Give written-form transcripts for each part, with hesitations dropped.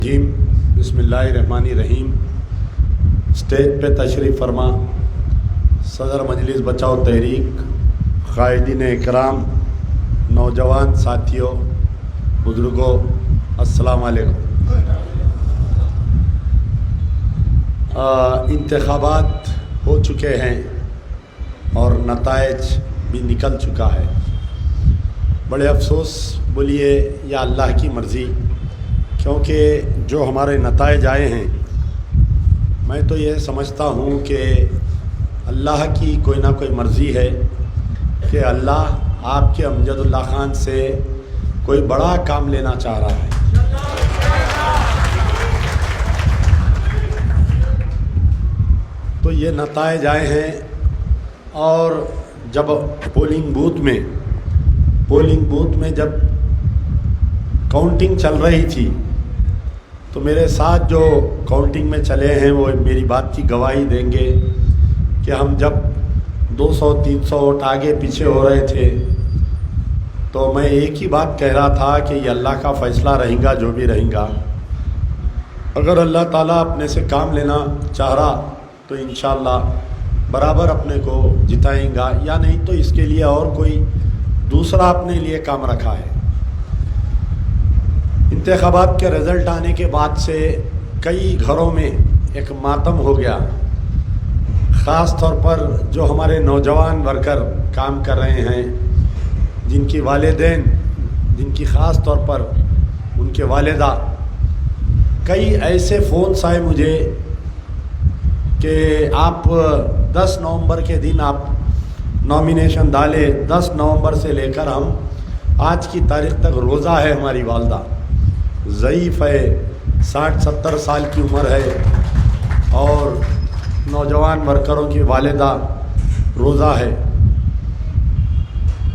جیم بسم اللہ الرحمن الرحیم۔ اسٹیج پہ تشریف فرما صدر مجلس بچاؤ تحریک، قائدین اکرام، نوجوان ساتھیوں، بزرگوں، السلام علیکم۔ انتخابات ہو چکے ہیں اور نتائج بھی نکل چکا ہے۔ بڑے افسوس بولیے یا اللہ کی مرضی، کیونکہ جو ہمارے نتائج آئے ہیں، میں تو یہ سمجھتا ہوں کہ اللہ کی کوئی نہ کوئی مرضی ہے کہ اللہ آپ کے امجد اللہ خان سے کوئی بڑا کام لینا چاہ رہا ہے۔ تو یہ نتائج آئے ہیں، اور جب پولنگ بوتھ میں جب کاؤنٹنگ چل رہی تھی تو میرے ساتھ جو کاؤنٹنگ میں چلے ہیں وہ میری بات کی گواہی دیں گے کہ ہم جب 200-300 ووٹ آگے پیچھے ہو رہے تھے تو میں ایک ہی بات کہہ رہا تھا کہ یہ اللہ کا فیصلہ رہے گا، جو بھی رہے گا۔ اگر اللہ تعالیٰ اپنے سے کام لینا چاہ رہا تو انشاءاللہ برابر اپنے کو جتائیں گا، یا نہیں تو اس کے لیے اور کوئی دوسرا اپنے لیے کام رکھا ہے۔ انتخابات کے رزلٹ آنے کے بعد سے کئی گھروں میں ایک ماتم ہو گیا، خاص طور پر جو ہمارے نوجوان ورکر کام کر رہے ہیں، جن کی والدین، جن کی خاص طور پر ان کے والدہ، کئی ایسے فونس آئے مجھے کہ آپ 10 نومبر کے دن آپ نامینیشن ڈالے، 10 نومبر سے لے کر ہم آج کی تاریخ تک روزہ ہے، ہماری والدہ ضعیف ہے، 60-70 سال کی عمر ہے، اور نوجوان ورکروں کی والدہ روزہ ہے۔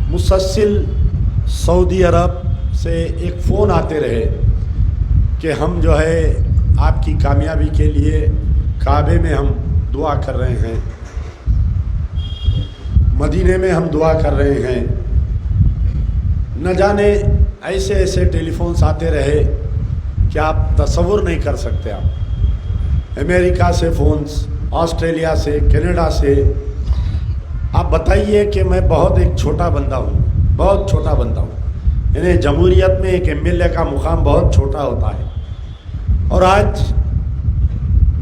مسلسل سعودی عرب سے ایک فون آتے رہے کہ ہم جو ہے آپ کی کامیابی کے لیے کعبے میں ہم دعا کر رہے ہیں، مدینے میں ہم دعا کر رہے ہیں۔ نہ جانے ایسے ایسے ٹیلی فونس آتے رہے کہ آپ تصور نہیں کر سکتے۔ آپ امریکہ سے فونس، آسٹریلیا سے، کینیڈا سے۔ آپ بتائیے کہ میں بہت ایک چھوٹا بندہ ہوں، بہت چھوٹا بندہ ہوں، یعنی جمہوریت میں ایک MLA کا مقام بہت چھوٹا ہوتا ہے، اور آج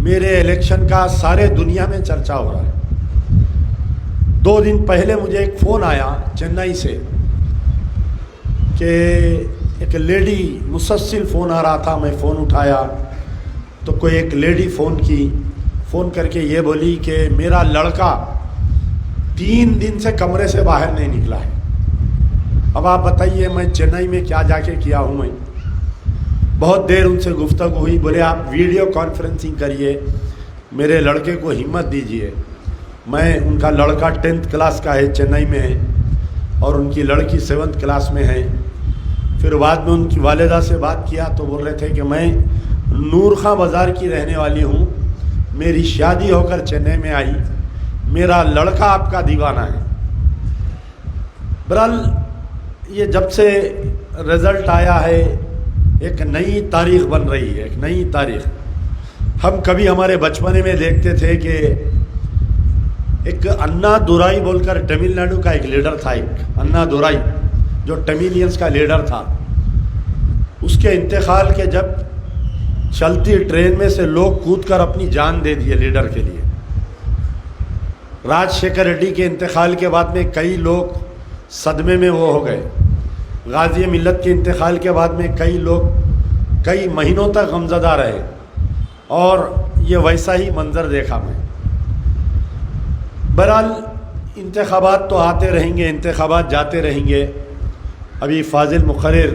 میرے الیکشن کا سارے دنیا میں چرچا ہو رہا ہے۔ 2 دن پہلے مجھے ایک فون آیا چنئی سے کہ ایک لیڈی، مسلسل فون آ رہا تھا، میں فون اٹھایا تو کوئی ایک لیڈی فون کر کے یہ بولی کہ میرا لڑکا 3 دن سے کمرے سے باہر نہیں نکلا ہے۔ اب آپ بتائیے میں چنئی میں کیا جا کے کیا ہوں۔ میں بہت دیر ان سے گفتگو ہوئی، بولے آپ ویڈیو کانفرنسنگ کریے، میرے لڑکے کو ہمت دیجیے۔ میں، ان کا لڑکا 10th کلاس کا ہے، چنئی میں ہے، اور ان کی لڑکی 7th کلاس میں ہے۔ پھر بعد میں ان کی والدہ سے بات کیا تو بول رہے تھے کہ میں نور خاں بازار کی رہنے والی ہوں، میری شادی ہو کر چنئی میں آئی، میرا لڑکا آپ کا دیوانہ ہے۔ بہرحال یہ جب سے رزلٹ آیا ہے ایک نئی تاریخ بن رہی ہے، ایک نئی تاریخ۔ ہم کبھی ہمارے بچپنے میں دیکھتے تھے کہ ایک انا دورائی بول کر تمل ناڈو کا ایک لیڈر تھا، ایک انا دورائی جو تملینس کا لیڈر تھا۔ اس کے انتقال کے جب چلتی ٹرین میں سے لوگ کود کر اپنی جان دے دیے لیڈر کے لیے۔ راج شیکھر ریڈی کے انتقال کے بعد میں کئی لوگ صدمے میں وہ ہو گئے۔ غازی ملت کے انتقال کے بعد میں کئی لوگ کئی مہینوں تک غمزدہ رہے، اور یہ ویسا ہی منظر دیکھا میں۔ بہرحال انتخابات تو آتے رہیں گے، انتخابات جاتے رہیں گے۔ ابھی فاضل مقرر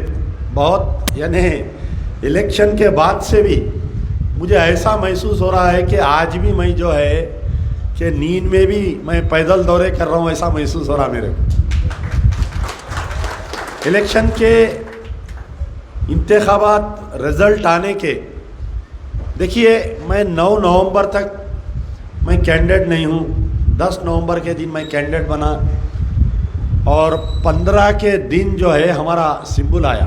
بہت، یعنی الیکشن کے بعد سے بھی مجھے ایسا محسوس ہو رہا ہے کہ آج بھی میں جو ہے کہ نیند میں بھی میں پیدل دورے کر رہا ہوں، ایسا محسوس ہو رہا میرے کو۔ الیکشن کے انتخابات رزلٹ آنے کے، دیکھیے میں 9 نومبر تک میں کینڈیڈیٹ نہیں ہوں، 10 نومبر کے دن میں کینڈیڈیٹ بنا، اور 15 کے دن جو ہے ہمارا سمبل آیا۔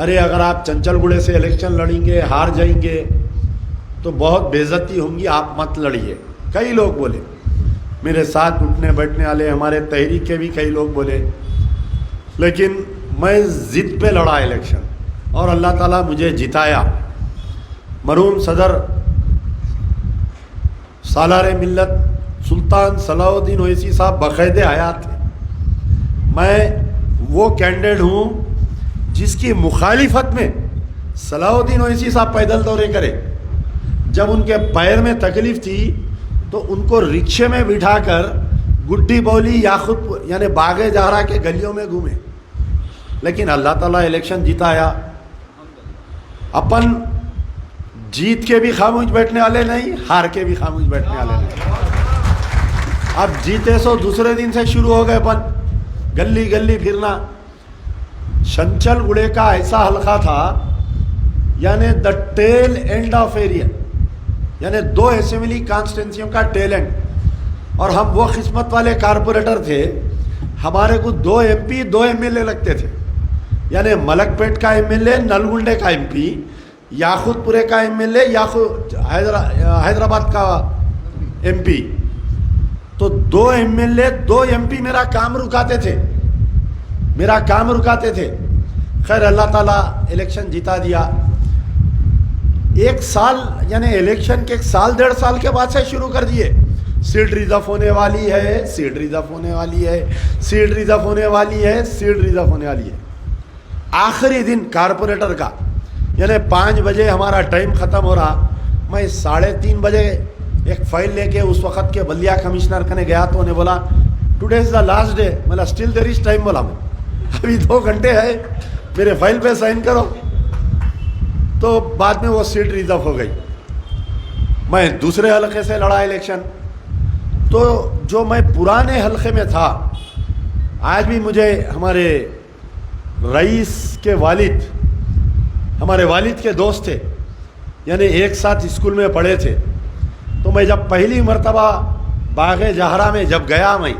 ارے اگر آپ چنچل گڑے سے الیکشن لڑیں گے ہار جائیں گے تو بہت بے عزتی ہوں گی, آپ مت لڑیے. کئی لوگ بولے, میرے ساتھ اٹھنے بیٹھنے والے ہمارے تحریک کے بھی کئی لوگ بولے, لیکن میں ضد پہ لڑا الیکشن اور اللہ تعالیٰ مجھے جتایا. مرحوم صدر سالار ملت سلطان صلاح الدین اویسی صاحب باقاعد حیات تھے. میں وہ کینڈیڈیٹ ہوں جس کی مخالفت میں صلاح الدین اویسی صاحب پیدل دورے کرے. جب ان کے پیر میں تکلیف تھی تو ان کو رکشے میں بٹھا کر گڈی بولی یا خود یعنی باغ زہرا کے گلیوں میں گھومے, لیکن اللہ تعالیٰ الیکشن جتایا. اپن جیت کے بھی خاموش بیٹھنے والے نہیں, ہار کے بھی خاموش بیٹھنے والے نہیں. اب جیتے سو دوسرے دن سے شروع ہو گئے اپن گلی گلی پھرنا. چنچل گڑے کا ایسا حلقہ تھا یعنی the tail and of area, یعنی 2 اسمبلی کانسٹیٹنسیوں کا ٹیل اینڈ. اور ہم وہ قسمت والے کارپوریٹر تھے, ہمارے کو 2 MP 2 MLA لگتے تھے. یعنی ملک پیٹ کا MLA, نلگنڈے کا MP, یاقوت پورے کا MLA, حیدرآباد کا MP. تو 2 MLA 2 MP میرا کام رکاتے تھے. خیر اللہ تعالیٰ الیکشن جتا دیا. 1 سال یعنی الیکشن کے 1 سال 1.5 سال کے بعد سے شروع کر دیے, سیٹ ریزرو ہونے والی ہے, سیٹ ریزرو ہونے والی ہے, سیٹ ریزرو ہونے والی ہے, سیٹ ریزرو ہونے والی ہے. آخری دن کارپوریٹر کا یعنی 5 بجے ہمارا ٹائم ختم ہو رہا, میں 3:30 بجے ایک فائل لے کے اس وقت کے بلدیہ کمشنر کنے گیا تو انہیں بولا today is the last day. بولا اسٹل دیر از ٹائم. بولا میں ابھی 2 گھنٹے ہے, میرے فائل پہ سائن کرو. تو بعد میں وہ سیٹ ریزرو ہو گئی. میں دوسرے حلقے سے لڑا الیکشن. تو جو میں پرانے حلقے میں تھا, آج بھی مجھے ہمارے رئیس کے والد ہمارے والد کے دوست تھے, یعنی ایک ساتھ اسکول میں پڑھے تھے. تو میں جب پہلی مرتبہ باغ زہرا میں جب گیا میں,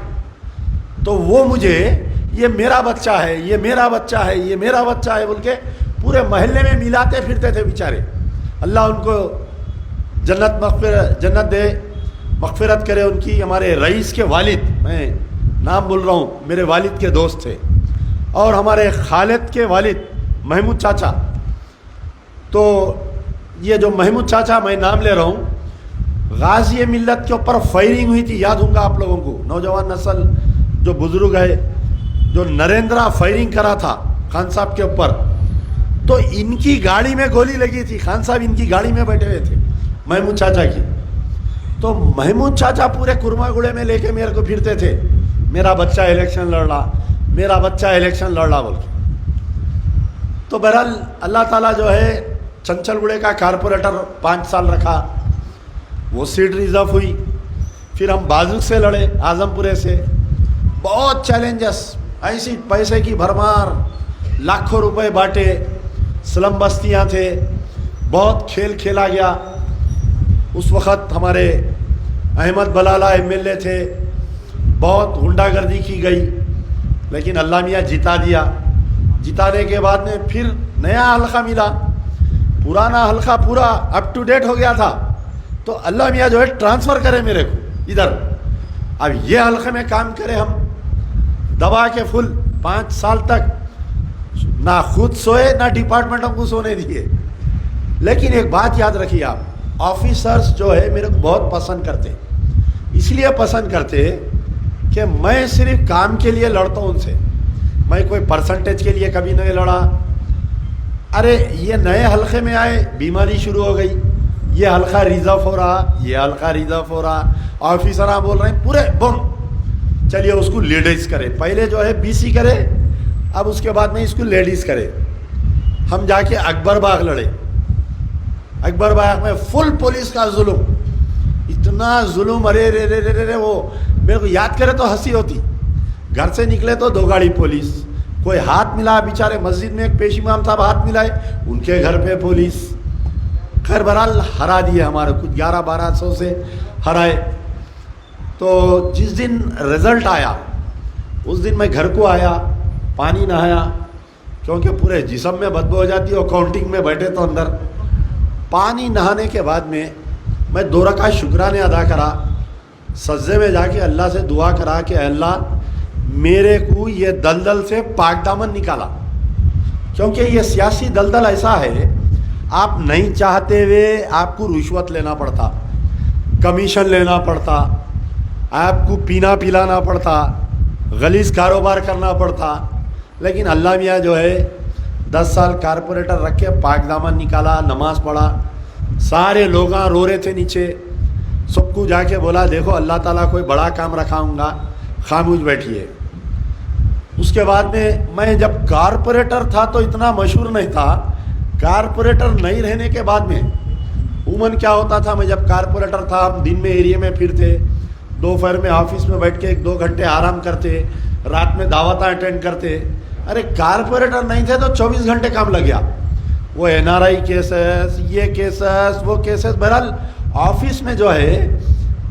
تو وہ مجھے یہ میرا بچہ ہے, یہ میرا بچہ ہے, یہ میرا بچہ ہے بول کے پورے محلے میں ملاتے پھرتے تھے بیچارے. اللہ ان کو جنت دے, مغفرت کرے ان کی. ہمارے رئیس کے والد, میں نام بول رہا ہوں, میرے والد کے دوست تھے. اور ہمارے خالد کے والد محمود چاچا. تو یہ جو محمود چاچا میں نام لے رہا ہوں, غازی ملت کے اوپر فائرنگ ہوئی تھی, یاد ہوں گا آپ لوگوں کو, نوجوان نسل جو بزرگ ہے, جو نریندرا فائرنگ کرا تھا خان صاحب کے اوپر, تو ان کی گاڑی میں گولی لگی تھی. خان صاحب ان کی گاڑی میں بیٹھے ہوئے تھے محمود چاچا کی. تو محمود چاچا پورے کرما گڑے میں لے کے میرے کو پھرتے تھے, میرا بچہ الیکشن لڑ رہا, میرا بچہ الیکشن لڑ رہا بول کے. تو بہرحال اللہ تعالیٰ جو ہے چنچل گڑے کا کارپوریٹر 5 سال رکھا, وہ سیٹ ریزرو ہوئی. پھر ہم بازو سے لڑے, اعظم پورے سے. بہت چیلنجز, ایسی پیسے کی بھرمار, لاکھوں روپے بانٹے, سلم بستیاں تھے, بہت کھیل کھیلا گیا. اس وقت ہمارے احمد بلالہ MLA تھے, بہت غنڈہ گردی کی گئی, لیکن اللہ میاں جتا دیا. جتانے کے بعد میں پھر نیا حلقہ ملا. پرانا حلقہ پورا اپ ٹو ڈیٹ ہو گیا تھا, تو اللہ میاں جو ہے ٹرانسفر کرے میرے کو ادھر. اب یہ حلقے میں کام کرے ہم دبا کے فل 5 سال تک, نہ خود سوئے نہ ڈپارٹمنٹوں کو سونے دیے. لیکن ایک بات یاد رکھیے آپ, آفیسرز جو ہے میرے کو بہت پسند کرتے. اس لیے پسند کرتے کہ میں صرف کام کے لیے لڑتا ہوں ان سے, میں کوئی پرسنٹیج کے لیے کبھی نہیں لڑا. ارے یہ نئے حلقے میں آئے, بیماری شروع ہو گئی, یہ حلقہ ریزرو ہو رہا, یہ حلقہ ریزرو ہو رہا, آفیسر بول رہے ہیں پورے بم, چلیے اس کو لیڈیز کرے. پہلے جو ہے BC کرے, اب اس کے بعد میں اس کو لیڈیز کرے. ہم جا کے اکبر باغ لڑے. اکبر باغ میں فل پولیس کا ظلم, اتنا ظلم, ارے رے رے رے رے, وہ میرے کو یاد کرے تو ہنسی ہوتی. گھر سے نکلے تو 2 گاڑی پولیس, کوئی ہاتھ ملا بیچارے مسجد میں, ایک پیش امام صاحب ہاتھ ملائے, ان کے گھر پہ پولیس. خیر بہرحال ہرا دیے, ہمارے کچھ 1100-1200 سے ہرائے. تو جس دن رزلٹ آیا اس دن میں گھر کو آیا, پانی نہایا, کیونکہ پورے جسم میں بدبو ہو جاتی ہے اور کاؤنٹنگ میں بیٹھے تو اندر. پانی نہانے کے بعد میں 2 رکعت شکرانے ادا کرا, سجدے میں جا کے اللہ سے دعا کرا کہ اللہ میرے کو یہ دلدل سے پاک دامن نکالا. کیونکہ یہ سیاسی دلدل ایسا ہے, آپ نہیں چاہتے ہوئے آپ کو رشوت لینا پڑتا, کمیشن لینا پڑتا, آپ کو پینا پلانا پڑتا, غلیظ کاروبار کرنا پڑتا. لیکن اللہ میاں جو ہے 10 سال کارپوریٹر رکھ کے پاک دامن نکالا, نماز پڑھا. سارے لوگ رو رہے تھے نیچے, سب کو جا کے بولا دیکھو اللہ تعالیٰ کوئی بڑا کام رکھاؤں گا, خاموش بیٹھیے. اس کے بعد میں جب کارپوریٹر تھا تو اتنا مشہور نہیں تھا. کارپوریٹر نہیں رہنے کے بعد میں عموماً کیا ہوتا تھا, میں جب کارپوریٹر تھا ہم دن میں ایریے میں پھرتے, دوپہر میں آفس میں بیٹھ کے 1-2 گھنٹے آرام کرتے, رات میں دعوتیں اٹینڈ کرتے. ارے کارپوریٹر نہیں تھے تو 24 گھنٹے کام لگ گیا. وہ NRI کیسز, یہ کیسز, وہ کیسز. بہرحال آفس میں جو ہے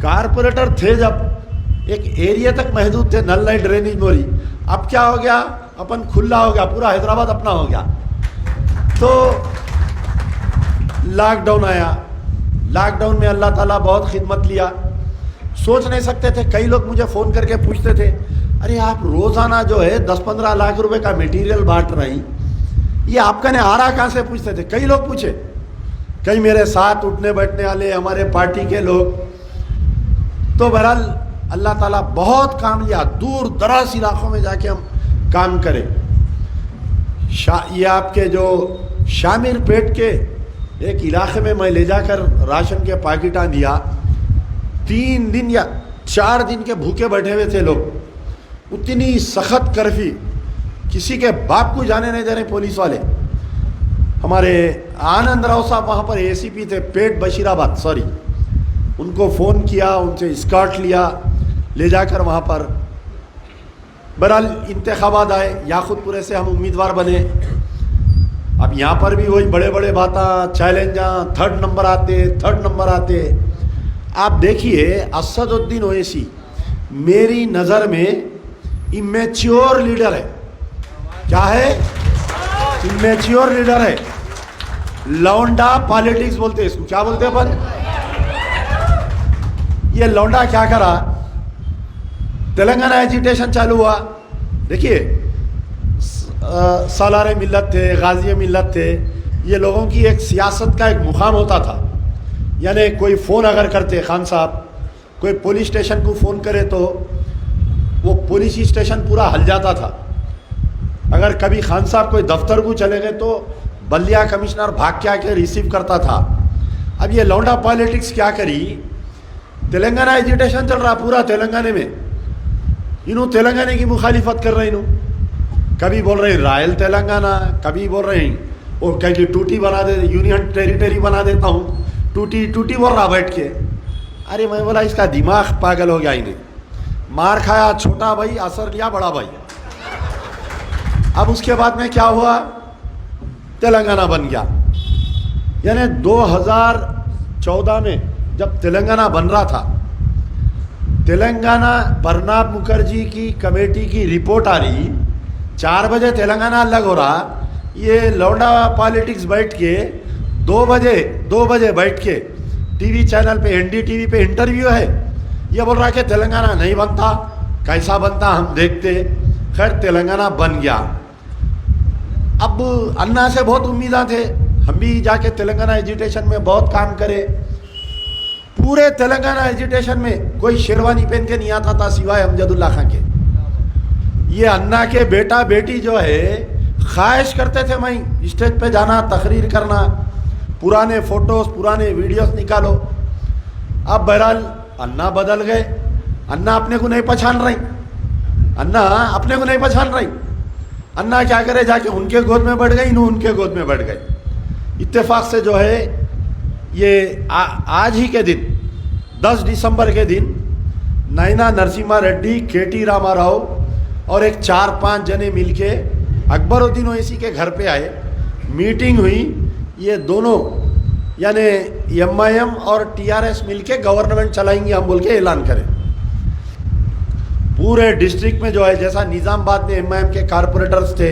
کارپوریٹر تھے جب ایک ایریے تک محدود تھے, نل لائٹ ڈرینیج موری. اب کیا ہو گیا, اپن کھلا ہو گیا, پورا حیدرآباد اپنا ہو گیا. تو لاک ڈاؤن آیا. لاک ڈاؤن میں اللہ تعالیٰ بہت خدمت لیا. سوچ نہیں سکتے تھے. کئی لوگ مجھے فون کر کے پوچھتے تھے ارے آپ روزانہ جو ہے 10-15 لاکھ روپے کا میٹیریل بانٹ رہی, یہ آپ کا نے آ رہا کہاں سے پوچھتے تھے. کئی لوگ پوچھے, کئی میرے ساتھ اٹھنے بیٹھنے والے ہمارے پارٹی کے لوگ. تو بہرحال اللہ تعالیٰ بہت کام لیا, دور دراز علاقوں میں جا کے ہم کام کریں. یہ آپ کے جو شامر پیٹ کے ایک علاقے میں لے جا کر راشن کے پاکٹاں دیا. 3 دن یا 4 دن کے بھوکے بیٹھے ہوئے تھے لوگ. اتنی سخت کرفی, کسی کے باپ کو جانے نہیں دے رہے پولیس والے. ہمارے آنند راؤ صاحب وہاں پر ACP تھے, پیٹ بشیر آباد, سوری, ان کو فون کیا, ان سے اسکارٹ لیا, لے جا کر وہاں پر. بہرحال انتخابات آئے, یاقوت پورے سے ہم امیدوار بنے. اب یہاں پر بھی وہی بڑے بڑے باتاں, چیلنجاں, 3rd نمبر آتے. آپ دیکھیے اسد الدین اویسی میری نظر میں امیچیور لیڈر ہے. کیا ہے؟ امیچیور لیڈر ہے. لونڈا پالیٹکس بولتے اس کو. کیا بولتے ہیں اپن؟ یہ لونڈا کیا کرا, تلنگانہ ایجیٹیشن چالو ہوا. دیکھیے سالار ملت تھے, غازی ملت تھے, یہ لوگوں کی ایک سیاست کا ایک مقام ہوتا تھا. یعنی کوئی فون اگر کرتے خان صاحب, کوئی پولیس اسٹیشن کو فون کرے تو وہ پولیس اسٹیشن پورا ہل جاتا تھا. اگر کبھی خان صاحب کوئی دفتر کو چلے گئے تو بلدیہ کمشنر بھاگ کے آ کے ریسیو کرتا تھا. اب یہ لونڈا پالیٹکس کیا کری, تلنگانہ ایجیٹیشن چل رہا پورا تلنگانے میں, انہوں تلنگانے کی مخالفت کر رہے ہیں. کبھی بول رہے ہیں رائل تلنگانہ, کبھی بول رہے ہیں وہ کہ ٹوٹی بنا دے, یونین ٹیریٹری بنا دیتا ہوں, ٹوٹی بول رہا بیٹھ کے. ارے میں بولا اس کا دماغ پاگل ہو گیا. انہیں مار کھایا چھوٹا بھائی, اثر لیا بڑا بھائی. اب اس کے بعد میں کیا ہوا, تلنگانہ بن گیا. یعنی 2014 میں جب تلنگانہ بن رہا تھا, تلنگانہ پرناب مکھرجی کی کمیٹی کی رپورٹ آ رہی, 4 بجے تلنگانہ الگ ہو رہا. یہ لونڈا پالیٹکس بیٹھ کے 2 بجے بیٹھ کے ٹی وی چینل پہ NDTV پہ انٹرویو ہے. یہ بول رہا کہ تلنگانہ نہیں بنتا, کیسا بنتا ہم دیکھتے. خیر تلنگانہ بن گیا. اب انا سے بہت امیدیں تھے, ہم بھی جا کے تلنگانہ ایجیٹیشن میں بہت کام کرے. پورے تلنگانہ ایجیٹیشن میں کوئی شیروانی پہن کے نہیں آتا تھا سوائے امجد اللہ خان کے. یہ انا کے بیٹا بیٹی جو ہے خواہش کرتے تھے میں اسٹیج پہ جانا, تقریر کرنا, پرانے فوٹوز پرانے ویڈیوز نکالو. اب بہرحال انا بدل گئے. انا اپنے کو نہیں پہچان رہی. انا کیا کرے, جا کے ان کے گود میں بیٹھ گئی, ان کے گود میں بیٹھ گئے. اتفاق سے جو ہے یہ آج ہی کے دن 10 دسمبر کے دن نائنا نرسمہا ریڈی, KT راما راؤ اور ایک 4-5 جنے مل کے اکبر الدین اویسی کے گھر پہ آئے. میٹنگ ہوئی. یہ دونوں یعنی MIM اور TRS مل کے گورنمنٹ چلائیں گے ہم بول کے اعلان کریں. پورے ڈسٹرکٹ میں جو ہے, جیسا نظام آباد میں MIM کے کارپوریٹرز تھے,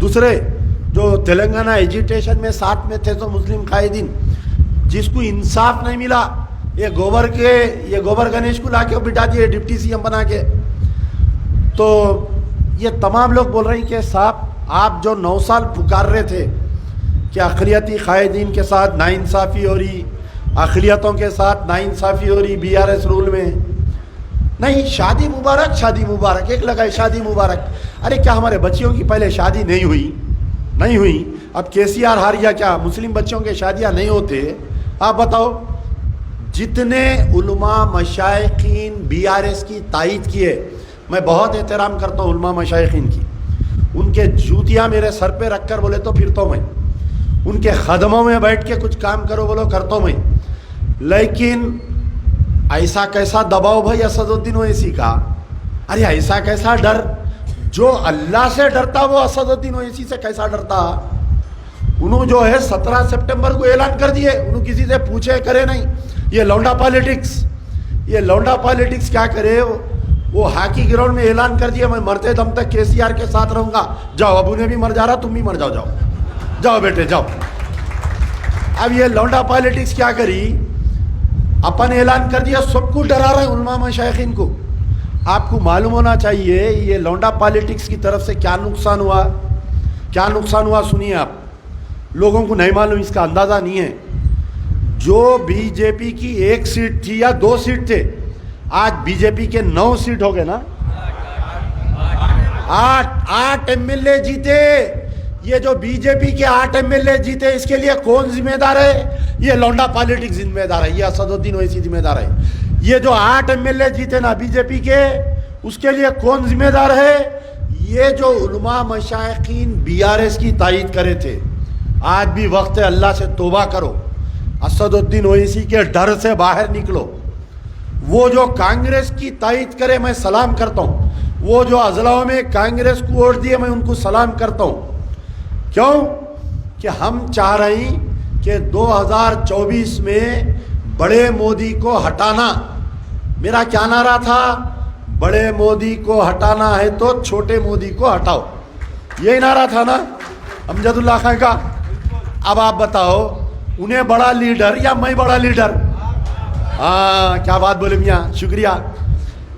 دوسرے جو تلنگانہ ایجیٹیشن میں ساتھ میں تھے تو مسلم قائدین، جس کو انصاف نہیں ملا، یہ گوبر گنیش کو لا کے بٹھا دیے ڈپٹی سی ایم بنا کے. تو یہ تمام لوگ بول رہے ہیں کہ صاحب آپ جو 9 سال پکار رہے تھے کہ اقلیتی قائدین کے ساتھ ناانصافی ہو رہی، اقلیتوں کے ساتھ ناانصافی ہو رہی BRS رول میں، نہیں شادی مبارک ایک لگائے شادی مبارک. ارے کیا ہمارے بچیوں کی پہلے شادی نہیں ہوئی؟ اب KCR ہار گیا کیا مسلم بچوں کے شادیاں نہیں ہوتے؟ آپ بتاؤ. جتنے علماء مشائخین BRS کی تائید کیے، میں بہت احترام کرتا ہوں علماء مشائخین کی، ان کے جوتیاں میرے سر پہ رکھ کر بولے تو پھرتا ہوں میں، ان کے قدموں میں بیٹھ کے کچھ کام کرو بولو کرتا ہوں میں. لیکن ایسا کیسا دباؤ بھائی اسد الدین اویسی کا؟ ارے ایسا کیسا ڈر؟ جو اللہ سے ڈرتا وہ اسد الدین اویسی سے کیسا ڈرتا؟ انہوں جو ہے 17 سپٹمبر کو اعلان کر دیے، انہوں کسی سے پوچھے کرے نہیں. یہ لونڈا پالیٹکس کیا کرے؟ وہ ہاکی گراؤنڈ میں اعلان کر دیا میں مرتے دم تک KCR کے ساتھ رہوں گا. جاؤ، ابو نے بھی مر جا رہا، تم بھی مر جاؤ، جاؤ بیٹے جاؤ. اب یہ لونڈا پالیٹکس کیا کری؟ اپن اعلان کر دیا، سب کو ڈرا رہے ہیں علماء مشائخین کو. آپ کو معلوم ہونا چاہیے یہ لونڈا پالیٹکس کی طرف سے کیا نقصان ہوا سنیے آپ. لوگوں کو نہیں معلوم، اس کا اندازہ نہیں ہے. جو BJP کی 1 سیٹ تھی یا 2 سیٹ تھے، آج BJP کے 9 سیٹ ہو گئے نا. 8 MLA جیتے. یہ جو BJP کے 8 MLA جیتے، اس کے لیے کون ذمہ دار ہے؟ یہ لونڈا پالیٹکس ذمہ دار ہے، یہ اسد الدین اویسی ذمہ دار ہے. یہ جو 8 MLA جیتے نا BJP کے، اس کے لیے کون ذمہ دار ہے؟ یہ جو علماء مشائخین BRS کی تائید کرے تھے. آج بھی وقت ہے، اللہ سے توبہ کرو، اسد الدین اویسی کے ڈر سے باہر نکلو. وہ جو کانگریس کی تائید کرے میں سلام کرتا ہوں، وہ جو اضلاع میں کانگریس کو ووٹ دیے میں ان کو سلام کرتا ہوں. کیوں کہ ہم چاہ رہے ہیں کہ 2024 میں بڑے مودی کو ہٹانا. میرا کیا نعرہ تھا؟ بڑے مودی کو ہٹانا ہے تو چھوٹے مودی کو ہٹاؤ. یہی نعرہ تھا نا امجد اللہ خان کا. اب آپ بتاؤ انہیں بڑا لیڈر یا میں بڑا لیڈر؟ ہاں کیا بات بولے میاں، شکریہ.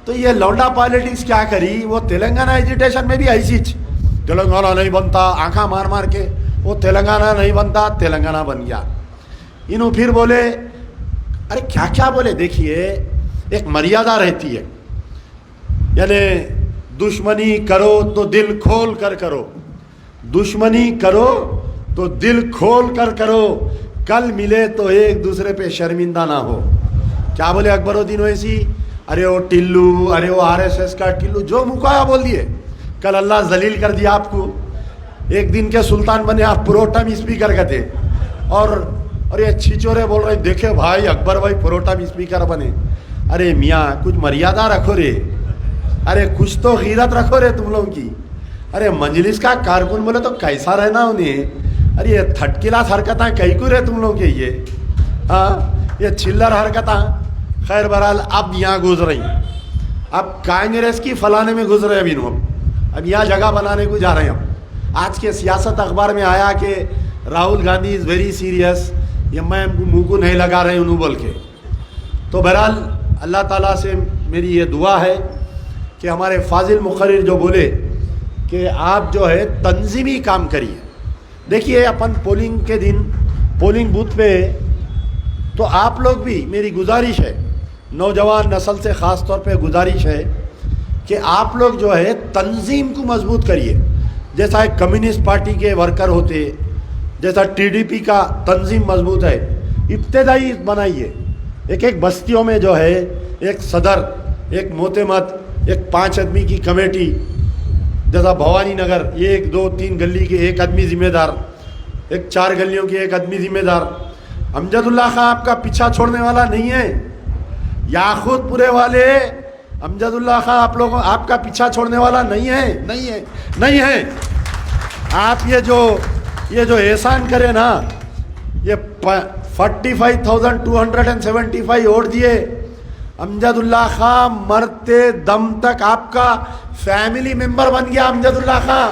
تو یہ لونڈا پالیٹکس کیا کری؟ وہ تلنگانہ ایجیٹیشن میں بھی ایسی تلنگانہ نہیں بنتا، آنکھاں مار کے وہ تلنگانہ نہیں بنتا، تلنگانہ بن گیا. انہوں پھر بولے، ارے کیا بولے؟ دیکھیے ایک مریادہ رہتی ہے، یعنی دشمنی کرو تو دل کھول کر کرو، دشمنی کرو تو دل کھول کر کرو، کل ملے تو ایک دوسرے پہ شرمندہ نہ ہو. کیا بولے اکبر الدین اویسی؟ ارے وہ ٹلو، ارے وہ RSS کا ٹلو، جو مکایا بول دیے. کل اللہ ذلیل کر دیا آپ کو. ایک دن کے سلطان بنے آپ، پروٹم اسپیکر کا تھے، اور یہ چھچورے بول رہے دیکھے بھائی اکبر بھائی پروٹم اسپیکر بنے. ارے میاں کچھ مریادہ رکھو رے، ارے کچھ تو غیرت رکھو رے تم لوگوں کی. ارے مجلس کا کارکن بولے تو کیسا رہنا انہیں. ارے یہ تھرڈ کلاس حرکتیں کئی کو رہے تم لوگوں کے، یہ چلر حرکتیں. خیر بہرحال اب یہاں گزر رہی، اب کانگریس کی فلانے میں گزرے. اب یہاں جگہ بنانے کو جا رہے ہیں. آج کے سیاست اخبار میں آیا کہ Rahul Gandhi is very serious, یہ میں منہ کو نہیں لگا رہے انہوں بول کے. تو بہرحال اللہ تعالیٰ سے میری یہ دعا ہے کہ ہمارے فاضل مقرر جو بولے کہ آپ جو ہے تنظیمی کام کریے. دیکھیے اپن پولنگ کے دن پولنگ بوتھ پہ، تو آپ لوگ بھی میری گزارش ہے، نوجوان نسل سے خاص طور پہ گزارش ہے کہ آپ لوگ جو ہے تنظیم کو مضبوط کریے. جیسا ایک کمیونسٹ پارٹی کے ورکر ہوتے، جیسا TDP کا تنظیم مضبوط ہے، ابتدائی بنائیے. ایک بستیوں میں جو ہے ایک صدر، ایک موتمت، ایک 5 آدمی کی کمیٹی، جیسا بھوانی نگر 1 2 3 گلی کے ایک آدمی ذمہ دار، ایک 4 گلیوں کے ایک آدمی ذمہ دار. امجد اللہ خان آپ کا پیچھا چھوڑنے والا نہیں ہے. یاقوت پورے والے امجد اللہ خان آپ کا پیچھا چھوڑنے والا نہیں ہے. آپ یہ جو احسان کرے نا، یہ 45,275 ووٹ دیے. امجد اللہ خان مرتے دم تک آپ کا فیملی ممبر بن گیا. امجد اللہ خان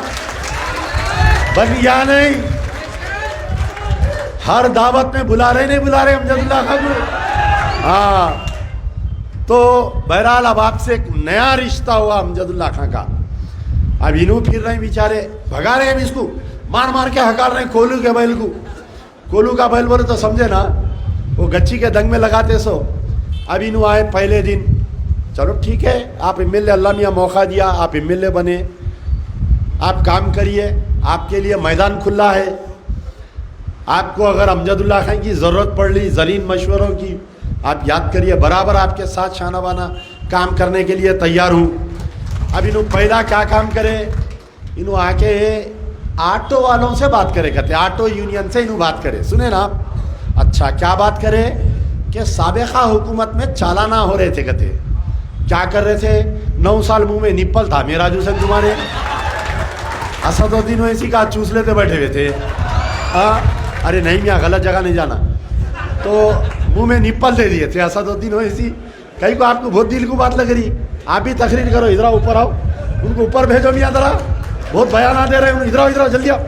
بن گیا نہیں؟ ہر دعوت میں بلا رہے نہیں بلا رہے امجد اللہ خان کو؟ ہاں. تو بہرحال اب آپ سے ایک نیا رشتہ ہوا امجد اللہ خان کا. اب انہوں پھر رہے ہیں بیچارے, بھگا رہے ہیں اس کو, مار مار کے ہکار رہے ہیں کولو کے بیل کو. کولو کا بیل بولے تو سمجھے نا, وہ گچی کے دنگ میں لگاتے سو. اب انہوں آئے پہلے دن, چلو ٹھیک ہے, آپ ایم ایل اے, اللہ میاں موقع دیا, آپ ایم ایل اے بنے, آپ کام کریے, آپ کے لیے میدان کھلا ہے. آپ کو اگر امجد اللہ خان کی ضرورت پڑ لی ذلیل مشوروں کی, آپ یاد کریے, برابر آپ کے ساتھ شانہ بانہ کام کرنے کے لیے تیار ہوں. اب انہوں پہلا کیا کام کرے, انہوں آ کے آٹو والوں سے بات کرے, کہتے آٹو یونین سے انہوں بات کرے. سنیں نا آپ, اچھا کیا بات کرے کہ سابقہ حکومت میں چالانہ ہو رہے تھے. کہتے کیا کر رہے تھے, 9 سال منہ میں نپل تھا میرا جو سن تمہارے, اسد الدین اویسی کا چوس لیتے بیٹھے ہوئے تھے. ارے نہیں میاں, غلط جگہ نہیں جانا. تو منہ میں نپل دے دیے تھے اسد الدین اویسی. کہیں کو آپ کو بہت دل کو بات لگ رہی, آپ بھی تقریر کرو, ادھر اوپر آؤ, ان کو اوپر بھیجو میاں, ذرا بہت بیانات دے رہے ہیں, ادھر آؤ, ادھر آؤ, جلدی آؤ,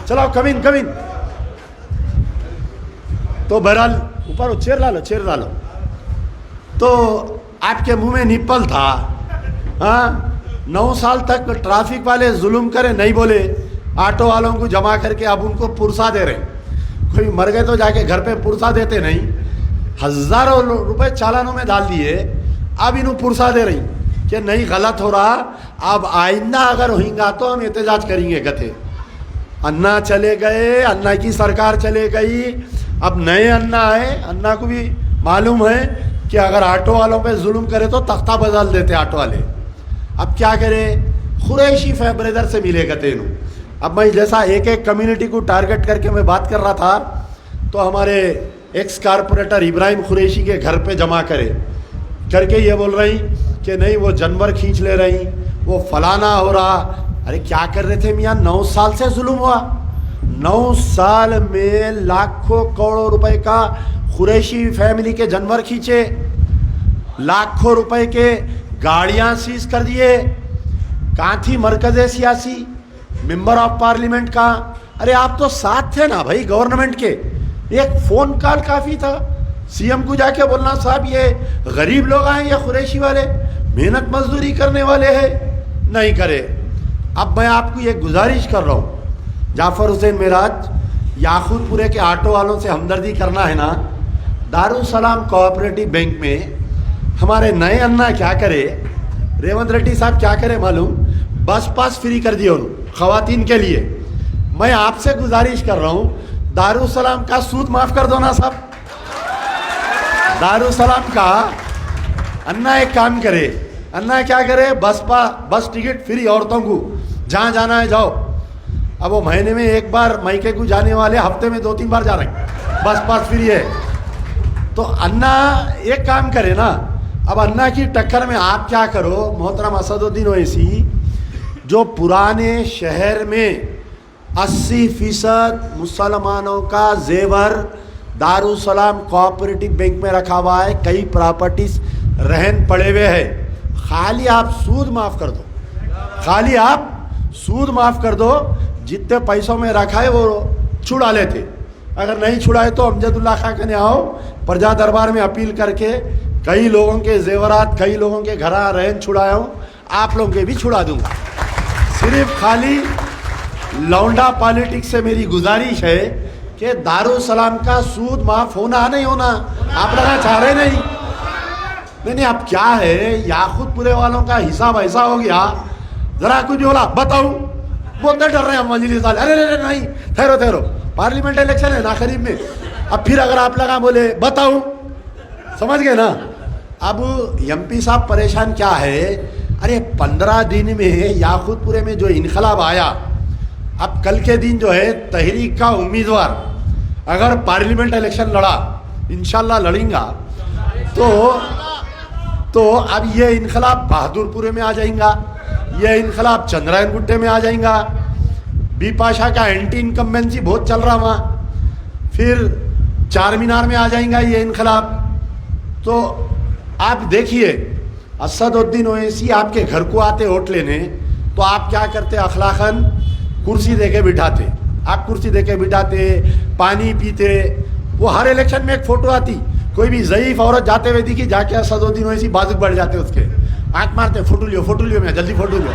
چلاؤ, کمین کمین. تو بہرحال اوپر چیئر لا لو, چیئر لا لو. تو آپ کے منہ میں نپل تھا. 9 سال تک ٹرافک والے ظلم کرے, نہیں بولے, آٹو والوں کو جمع کر کے اب ان کو پرسا دے رہے. کوئی مر گئے تو جا کے گھر پہ پرسا دیتے نہیں, ہزاروں روپے چالانوں میں ڈال دیے. اب انہوں پرسا دے رہی کہ نہیں غلط ہو رہا, اب آئندہ اگر ہوئیں گا تو ہم احتجاج کریں گے. کہتے انا چلے گئے, انا کی سرکار چلے گئی, اب نئے انا آئے. انا کو بھی معلوم ہے کہ اگر آٹو والوں پہ ظلم کرے تو تختہ بدل دیتے آٹو والے. اب کیا کرے, قریشی بردر سے ملے کہتے انہوں. اب میں جیسا ایک ایک کمیونٹی کو ٹارگٹ کر کے میں بات کر رہا تھا, تو ہمارے ایکس کارپوریٹر ابراہیم قریشی کے گھر پہ جمع کرے کر کے یہ بول رہی کہ نہیں وہ جانور کھینچ لے رہی, وہ فلانا ہو رہا. ارے کیا کر رہے تھے میاں, 9 سال سے ظلم ہوا. 9 سال میں لاکھوں کروڑوں روپے کا قریشی فیملی کے جانور کھینچے, لاکھوں روپے کے گاڑیاں سیز کر دیے. کہاں تھی مرکز سیاسی, ممبر آف پارلیمنٹ کا؟ ارے آپ تو ساتھ تھے نا بھائی گورنمنٹ کے, ایک فون کال کافی تھا. سی ایم کو جا کے بولنا صاحب یہ غریب لوگ ہیں, یہ قریشی والے محنت مزدوری کرنے والے ہیں, نہیں کرے. اب میں آپ کو یہ گزارش کر رہا ہوں, جعفر حسین معراج, یاقوت پورے کے آٹو والوں سے ہمدردی کرنا ہے نا. دارالسلام کوآپریٹو بینک میں ہمارے نئے انا کیا کرے, ریونت ریڈی صاحب کیا کرے معلوم, بس پاس فری کر دیے ان خواتین کے لیے. میں آپ سے گزارش کر رہا ہوں دارالسلام کا سود معاف کر دو نا صاحب. دارالسلام کا انا ایک کام کرے, انا کیا کرے, بس ٹکٹ فری عورتوں کو, جہاں جانا ہے جاؤ. اب وہ مہینے میں ایک بار مائکے کو جانے والے ہفتے میں 2-3 بار جا رہے ہیں, بس پاس فری ہے. تو انا ایک کام کرے نا. اب انا کی ٹکر میں آپ کیا کرو محترم اسد الدین اویسی, جو پرانے شہر میں 80% مسلمانوں کا زیور دارالسلام کوآپریٹو بینک میں رکھا ہوا ہے, کئی پراپرٹیز رہن پڑے ہوئے ہیں, خالی آپ سود معاف کر دو, خالی آپ سود معاف کر دو. جتنے پیسوں میں رکھا ہے وہ چھڑا لیتے, اگر نہیں چھڑائے تو امجد اللہ خان کے آؤ, پرجا دربار میں اپیل کر کے کئی لوگوں کے زیورات, کئی لوگوں کے گھر رہن چھڑایا ہوں, آپ لوگوں کے بھی چھڑا دوں گا. صرف خالی لونڈا پالیٹکس سے میری گزارش ہے کہ دارالسلام کا سود معاف ہونا نہیں ہونا, آپ لگا چاہ رہے نہیں. اب کیا ہے, یاقوت پورے والوں کا حساب ایسا ہو گیا, ذرا کچھ بولا بتاؤ, بولتے ڈر رہے ہیں مجلس والے. ارے نہیں, ٹھہرو, پارلیمنٹ الیکشن ہے نا قریب میں. اب پھر اگر آپ لگا بولے بتاؤ, سمجھ گئے نا. اب ایم پی صاحب پریشان کیا ہے, ارے 15 دن میں یاقوت پورے میں جو انقلاب آیا, اب کل کے دن جو ہے تحریک کا امیدوار اگر پارلیمنٹ الیکشن لڑا, انشاءاللہ لڑیں گا, تو اب یہ انقلاب بہادر پورے میں آ جائیں گا, یہ انقلاب چندرائن گٹے میں آ جائیں گا. بی پاشا کا اینٹی انکمبنسی بہت چل رہا وہاں, پھر چار مینار میں آ جائیں گا یہ انقلاب. تو آپ دیکھیے اسد الدین اویسی آپ کے گھر کو آتے ووٹ لینے, تو آپ کیا کرتے, اخلاقاً کرسی دے کے بٹھاتے, آپ کرسی دے کے بٹھاتے, پانی پیتے. وہ ہر الیکشن میں ایک فوٹو آتی, کوئی بھی ضعیف عورت جاتے ہوئے دیکھی, جا کے اسدالدین اویسی بازو بڑھ جاتے اس کے, آنکھ مارتے, فوٹو لیو میں جلدی فوٹو لیو,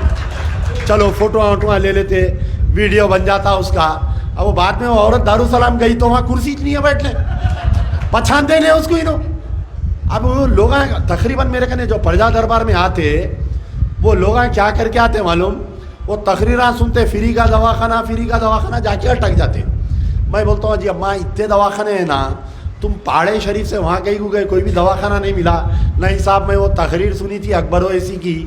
چلو فوٹو ووٹو لے لیتے, ویڈیو بن جاتا اس کا. اب وہ بعد میں وہ عورت دارالسلام گئی تو وہاں کرسی نہیں ہے بیٹھنے, پچھانتے نہیں اس کو انہوں. اب وہ لوگ تقریباً میرے کہنے جو پرجا دربار میں آتے, وہ لوگ کیا کر کے آتے معلوم, وہ تقریراں سنتے فری کا دواخانہ جا کے اٹک جاتے. میں بولتا ہوں جی اماں اتنے دواخانے ہیں نا, تم پہاڑے شریف سے وہاں کہیں گئے, کوئی بھی دواخانہ نہیں ملا. نہیں صاحب, میں وہ تقریر سنی تھی اکبر اویسی کی,